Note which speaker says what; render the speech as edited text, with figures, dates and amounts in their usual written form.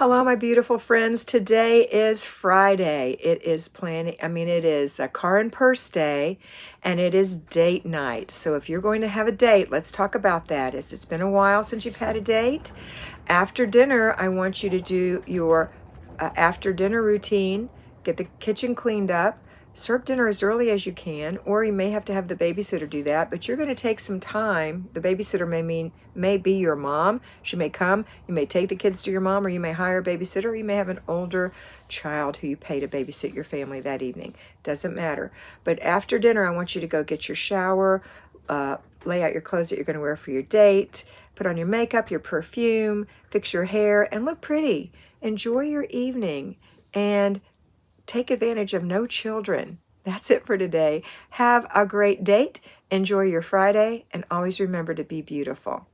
Speaker 1: Hello, my beautiful friends. Today is Friday. It is it is a car and purse day, and it is date night. So if you're going to have a date, let's talk about that. As it's been a while since you've had a date. After dinner, I want you to do your after dinner routine, get the kitchen cleaned up, serve dinner as early as you can, or you may have to have the babysitter do that, but you're going to take some time. The babysitter may be your mom. She may come. You may take the kids to your mom, or you may hire a babysitter, or you may have an older child who you pay to babysit your family that evening. Doesn't matter. But after dinner, I want you to go get your shower, lay out your clothes that you're going to wear for your date, put on your makeup, your perfume, fix your hair, and look pretty. Enjoy your evening and take advantage of no children. That's it for today. Have a great date. Enjoy your Friday, and always remember to be beautiful.